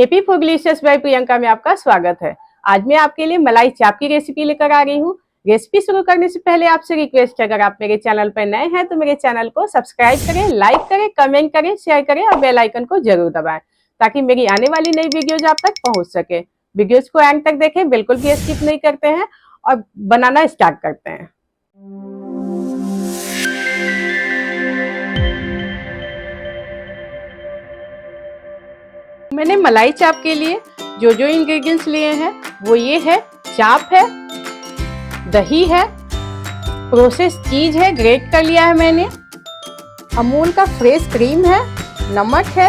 AP food delicious by Priyanka में आपका स्वागत है। आज मैं आपके लिए मलाई चाप की रेसिपी लेकर आ रही हूँ। रेसिपी शुरू करने से पहले आपसे रिक्वेस्ट है, अगर आप मेरे चैनल पर नए हैं तो मेरे चैनल को सब्सक्राइब करें, लाइक करें, कमेंट करें, शेयर करें और बेल आइकन को जरूर दबाएं ताकि मेरी आने वाली नई वीडियोज आप तक पहुंच सके। वीडियोज को एंड तक देखें, बिल्कुल भी स्किप नहीं करते हैं और बनाना स्टार्ट करते हैं। मैंने मलाई चाप के लिए जो जो इंग्रेडिएंट्स लिए हैं वो ये है, चाप है, दही है, प्रोसेस चीज है, ग्रेट कर लिया है मैंने, अमूल का फ्रेश क्रीम है, नमक है,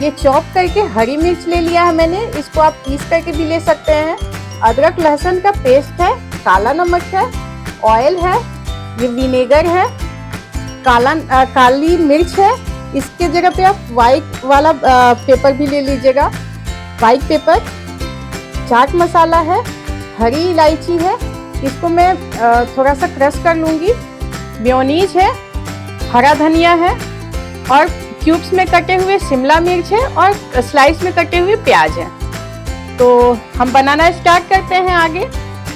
ये चॉप करके हरी मिर्च ले लिया है मैंने, इसको आप पीस करके भी ले सकते हैं, अदरक लहसुन का पेस्ट है, काला नमक है, ऑयल है, ये विनेगर है, काली मिर्च है, इसके जगह पे आप व्हाइट वाला पेपर भी ले लीजिएगा, व्हाइट पेपर, चाट मसाला है, हरी इलायची है, इसको मैं थोड़ा सा क्रश कर लूँगी, मेयोनीज है, हरा धनिया है और क्यूब्स में कटे हुए शिमला मिर्च है और स्लाइस में कटे हुए प्याज है। तो हम बनाना स्टार्ट करते हैं आगे।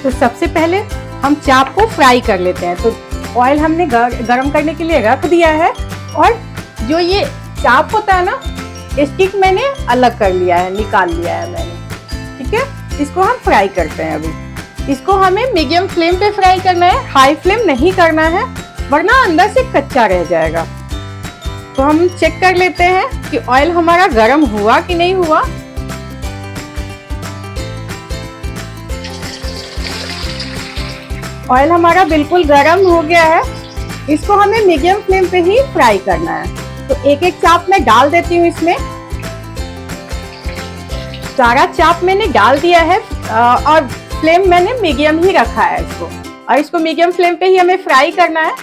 तो सबसे पहले हम चाप को फ्राई कर लेते हैं। तो ऑयल हमने गरम करने के लिए रख दिया है और जो ये चाप होता है ना, स्टिक मैंने अलग कर लिया है, निकाल लिया है मैंने। ठीक है, इसको हम फ्राई करते हैं। अभी इसको हमें मीडियम फ्लेम पे फ्राई करना है, हाई फ्लेम नहीं करना है वरना अंदर से कच्चा रह जाएगा। तो हम चेक कर लेते हैं कि ऑयल हमारा गर्म हुआ कि नहीं हुआ। ऑयल हमारा बिल्कुल गर्म हो गया है। इसको हमें मीडियम फ्लेम पे ही फ्राई करना है। तो एक एक चाप मैं डाल देती हूँ इसमें। सारा चाप मैंने डाल दिया है और फ्लेम मैंने मीडियम ही रखा है इसको, और इसको मीडियम फ्लेम पे ही हमें फ्राई करना है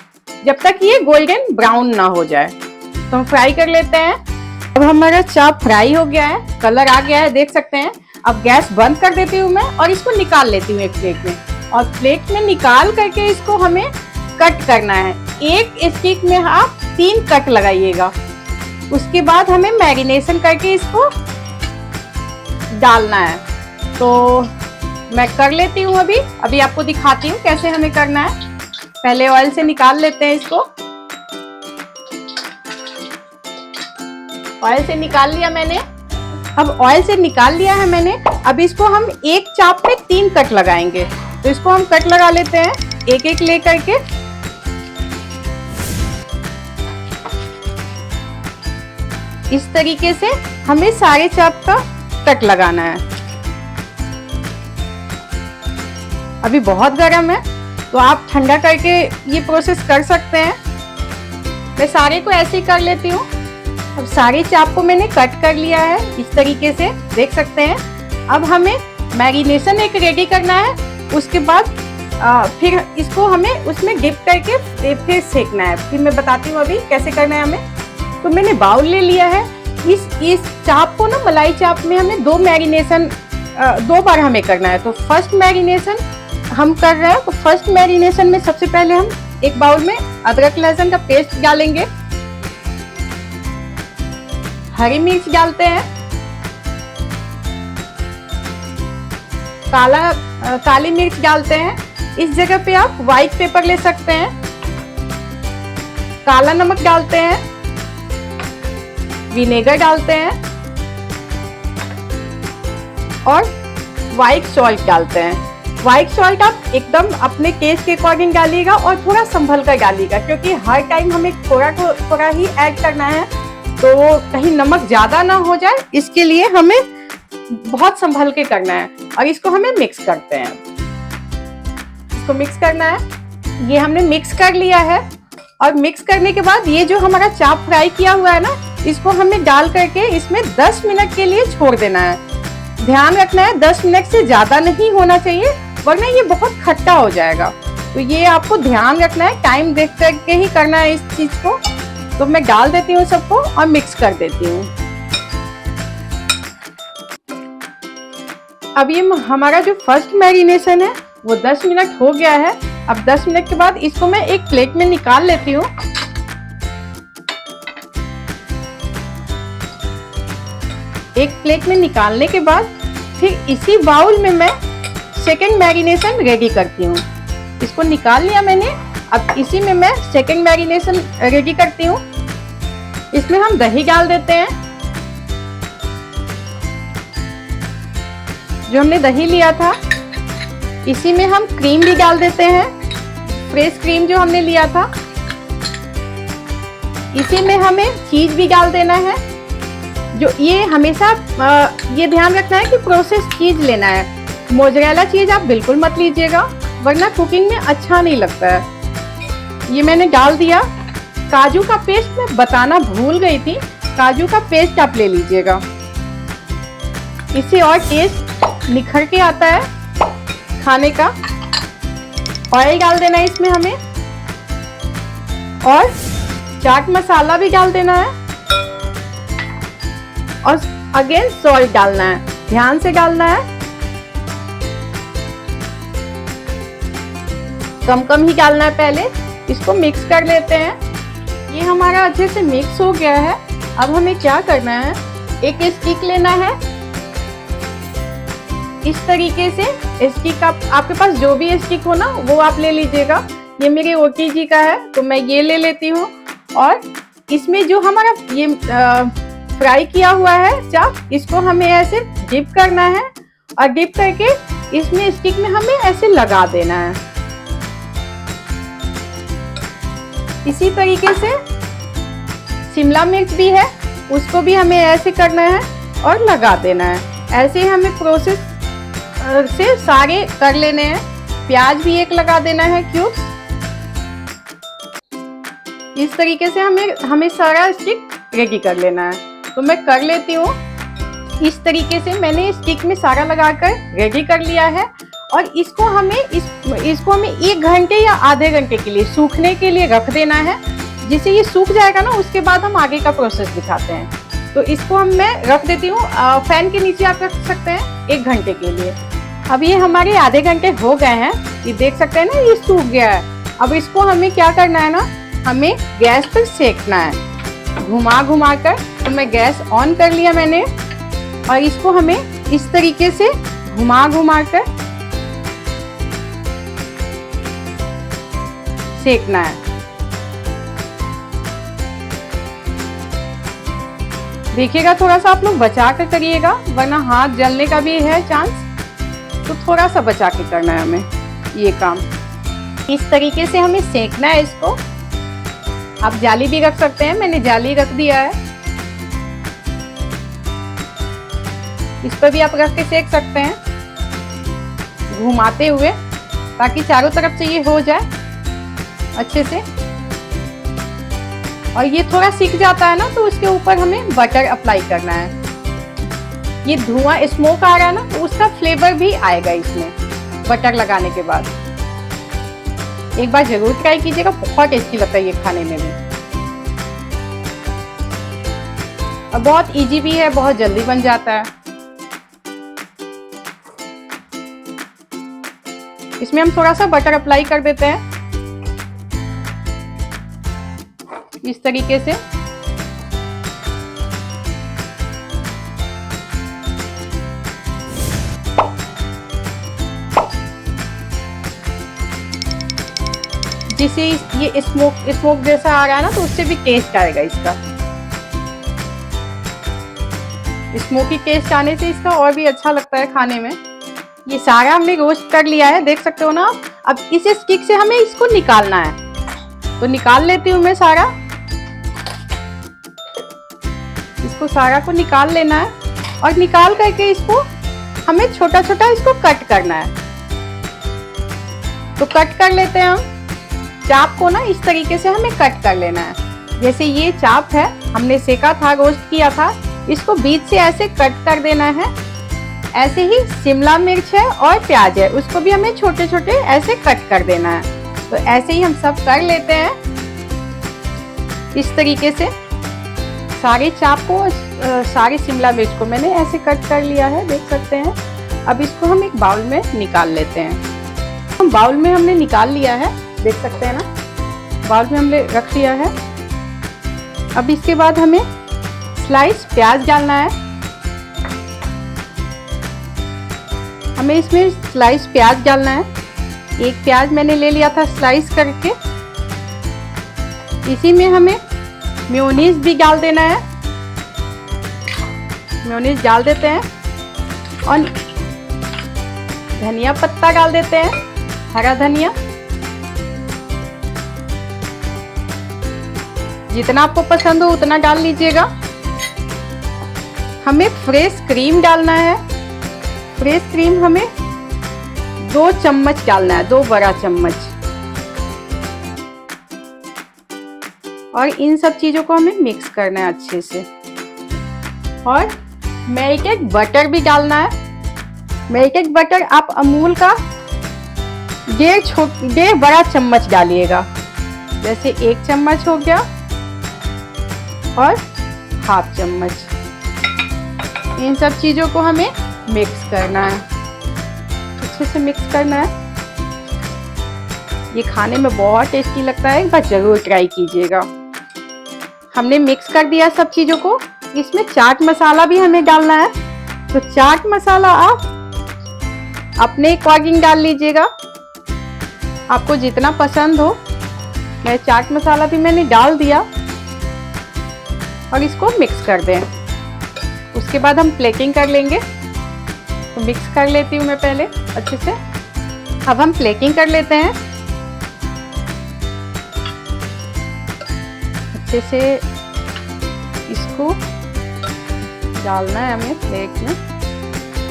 जब तक ये गोल्डन ब्राउन ना हो जाए। तो हम फ्राई कर लेते हैं। अब हमारा चाप फ्राई हो गया है, कलर आ गया है, देख सकते हैं। अब गैस बंद कर देती हूँ मैं और इसको निकाल लेती हूँ एक प्लेट में, और प्लेट में निकाल करके इसको हमें कट करना है। एक स्टिक में आप 3 कट लगाइएगा। उसके बाद हमें मैरिनेशन करके इसको डालना है। तो मैं कर लेती हूँ अभी आपको दिखाती हूँ कैसे हमें करना है। पहले ऑयल से निकाल लेते हैं इसको। ऑयल से निकाल लिया मैंने। अब ऑयल से निकाल लिया है मैंने। अब इसको हम एक चाप में 3 कट लगाएंगे। तो इसको हम कट लगा लेते हैं एक एक ले करके। इस तरीके से हमें सारे चाप का कट लगाना है। अभी बहुत गर्म है तो आप ठंडा करके ये प्रोसेस कर सकते हैं। मैं सारे को ऐसे ही कर लेती हूँ। अब सारे चाप को मैंने कट कर लिया है इस तरीके से, देख सकते हैं। अब हमें मैरिनेशन एक रेडी करना है। उसके बाद फिर इसको हमें उसमें डिप करके फिर सेकना है। फिर मैं बताती हूँ अभी कैसे करना है हमें। तो मैंने बाउल ले लिया है। इस चाप को ना, मलाई चाप में हमें 2 बार हमें करना है। तो फर्स्ट मैरिनेशन हम कर रहे हैं। तो फर्स्ट मैरिनेशन में सबसे पहले हम एक बाउल में अदरक लहसुन का पेस्ट डालेंगे, हरी मिर्च डालते हैं, काली मिर्च डालते हैं। इस जगह पे आप व्हाइट पेपर ले सकते हैं, काला नमक डालते हैं, विनेगर डालते हैं और व्हाइट सॉल्ट डालते हैं। व्हाइट सॉल्ट आप एकदम अपने टेस्ट के अकॉर्डिंग डालिएगा और थोड़ा संभल कर डालिएगा, क्योंकि हर टाइम हमें थोड़ा ही ऐड करना है। तो कहीं नमक ज्यादा ना हो जाए, इसके लिए हमें बहुत संभल के करना है। और इसको हमें मिक्स करते हैं। इसको मिक्स करना है। ये हमने मिक्स कर लिया है। और मिक्स करने के बाद ये जो हमारा चाप फ्राई किया हुआ है ना, इसको हमें डाल करके इसमें 10 मिनट के लिए छोड़ देना है। ध्यान रखना है 10 मिनट से ज्यादा नहीं होना चाहिए, वरना ये बहुत खट्टा हो जाएगा। तो ये आपको ध्यान रखना है, टाइम देख करके ही करना है इस चीज को। तो मैं डाल देती हूँ सबको और मिक्स कर देती हूँ। अब ये हमारा जो फर्स्ट मैरिनेशन है वो 10 मिनट हो गया है। अब 10 मिनट के बाद इसको मैं एक प्लेट में निकाल लेती हूँ। एक प्लेट में निकालने के बाद फिर इसी बाउल में मैं सेकंड मैरिनेशन रेडी करती हूँ। इसको निकाल लिया मैंने, अब इसी में मैं सेकंड मैरिनेशन रेडी करती हूँ। इसमें हम दही डाल देते हैं, जो हमने दही लिया था। इसी में हम क्रीम भी डाल देते हैं, फ्रेश क्रीम जो हमने लिया था। इसी में हमें चीज भी डाल देना है, जो ये हमेशा ये ध्यान रखना है कि प्रोसेस चीज लेना है। मोज़रेला चीज आप बिल्कुल मत लीजिएगा, वरना कुकिंग में अच्छा नहीं लगता है। ये मैंने डाल दिया। काजू का पेस्ट मैं बताना भूल गई थी, काजू का पेस्ट आप ले लीजिएगा, इससे और टेस्ट निखर के आता है खाने का। ऑयल डाल देना है इसमें हमें, और चाट मसाला भी डाल देना है, और अगेन सॉल्ट डालना है, ध्यान से डालना है, कम कम ही डालना है। पहले इसको मिक्स कर लेते हैं। ये हमारा अच्छे से मिक्स हो गया है। अब हमें क्या करना है, एक स्टिक लेना है, इस तरीके से स्टिक। आपके पास जो भी स्टिक हो ना वो आप ले लीजिएगा। ये मेरे OTG का है तो मैं ये ले लेती हूँ। और इसमें जो हमारा ये फ्राई किया हुआ है चाप, इसको हमें ऐसे डिप करना है, और डिप करके इसमें स्टिक में हमें ऐसे लगा देना है। इसी तरीके से शिमला मिर्च भी है, उसको भी हमें ऐसे करना है और लगा देना है। ऐसे ही हमें प्रोसेस से सारे कर लेने हैं। प्याज भी एक लगा देना है क्यूब्स। इस तरीके से हमें सारा स्टिक रेडी कर लेना है। तो मैं कर लेती हूँ। इस तरीके से मैंने स्टिक में सारा लगाकर रेडी कर लिया है, और इसको हमें 1 घंटे या आधे घंटे के लिए सूखने के लिए रख देना है। जिससे ये सूख जाएगा ना, उसके बाद हम आगे का प्रोसेस दिखाते हैं। तो इसको मैं रख देती हूँ, फैन के नीचे आप रख सकते हैं 1 घंटे के लिए। अब ये हमारे आधे घंटे हो गए हैं, ये देख सकते हैं ना, ये सूख गया है। अब इसको हमें क्या करना है ना, हमें गैस पर सेकना है घुमा घुमा कर। तो मैं गैस ऑन कर लिया मैंने, और इसको हमें इस तरीके से घुमा घुमा कर सेकना है। देखिएगा थोड़ा सा आप लोग बचा कर करिएगा, वरना हाथ जलने का भी है चांस, तो थोड़ा सा बचा के करना है हमें ये काम। इस तरीके से हमें सेकना है इसको। आप जाली भी रख सकते हैं, मैंने जाली रख दिया है। इस पर भी आप रख के सेक सकते हैं, घुमाते हुए, ताकि चारों तरफ से ये हो जाए अच्छे से। और ये थोड़ा सिक जाता है ना, तो उसके ऊपर हमें बटर अप्लाई करना है। ये धुआं स्मोक आ रहा है ना, तो उसका फ्लेवर भी आएगा इसमें बटर लगाने के बाद। एक बार जरूर ट्राई कीजिएगा, बहुत टेस्टी लगता है ये खाने में भी। और बहुत इजी भी है, बहुत जल्दी बन जाता है। इसमें हम थोड़ा सा बटर अप्लाई कर देते हैं इस तरीके से। जिससे ये स्मोक जैसा आ रहा है ना, तो उससे भी टेस्ट आएगा इसका। स्मोकी टेस्ट आने से इसका और भी अच्छा लगता है खाने में। ये सारा हमने रोस्ट कर लिया है, देख सकते हो ना आप। अब इस स्टिक से हमें इसको निकालना है, तो निकाल लेती हूँ मैं सारा। इसको सारा को निकाल लेना है, और निकाल करके इसको हमें छोटा छोटा इसको कट करना है। तो कट कर लेते हैं हम चाप को ना, इस तरीके से हमें कट कर लेना है। जैसे ये चाप है, हमने सेका था, रोस्ट किया था, इसको बीच से ऐसे कट कर देना है। ऐसे ही शिमला मिर्च है और प्याज है, उसको भी हमें छोटे छोटे ऐसे कट कर देना है। तो ऐसे ही हम सब कर लेते हैं इस तरीके से। सारे चाप को, सारी शिमला मिर्च को मैंने ऐसे कट कर लिया है, देख सकते हैं। अब इसको हम एक बाउल में निकाल लेते हैं। हम बाउल में हमने निकाल लिया है, देख सकते हैं ना, बाउल में हमने रख लिया है। अब इसके बाद हमें स्लाइस प्याज डालना है, हमें इसमें स्लाइस प्याज डालना है। एक प्याज मैंने ले लिया था स्लाइस करके। इसी में हमें मेयोनीज भी डाल देना है। मेयोनीज डाल देते हैं और धनिया पत्ता डाल देते हैं, हरा धनिया। जितना आपको पसंद हो उतना डाल लीजिएगा। हमें फ्रेश क्रीम डालना है। फ्रेश क्रीम हमें 2 चम्मच डालना है, 2 बड़ा चम्मच। और इन सब चीजों को हमें मिक्स करना है अच्छे से। और मेल्टेड बटर भी डालना है। मेल्टेड बटर आप अमूल का 1.5 बड़ा चम्मच डालिएगा। जैसे 1 चम्मच हो गया और 1/2 चम्मच। इन सब चीजों को हमें मिक्स करना है, अच्छे से मिक्स करना है। ये खाने में बहुत टेस्टी लगता है, एक बार जरूर ट्राई कीजिएगा। हमने मिक्स कर दिया सब चीजों को। इसमें चाट मसाला भी हमें डालना है। तो चाट मसाला आप अपने अकॉर्डिंग डाल लीजिएगा, आपको जितना पसंद हो। मैं चाट मसाला भी मैंने डाल दिया और इसको मिक्स कर दें। उसके बाद हम प्लेटिंग कर लेंगे। तो मिक्स कर लेती हूँ मैं पहले अच्छे से। अब हम प्लेटिंग कर लेते हैं अच्छे से। इसको डालना है हमें प्लेट में।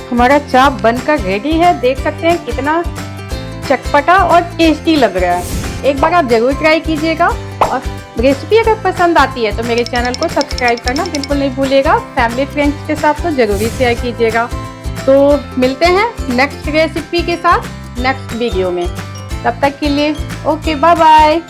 हमारा चाप बनकर रेडी है। देख सकते हैं कितना चटपटा और टेस्टी लग रहा है। एक बार आप जरूर ट्राई कीजिएगा। और रेसिपी अगर पसंद आती है तो मेरे चैनल को सब्सक्राइब करना बिल्कुल नहीं भूलिएगा। फैमिली फ्रेंड्स के साथ तो जरूरी शेयर कीजिएगा। तो मिलते हैं नेक्स्ट रेसिपी के साथ नेक्स्ट वीडियो में। तब तक के लिए ओके, बाय बाय।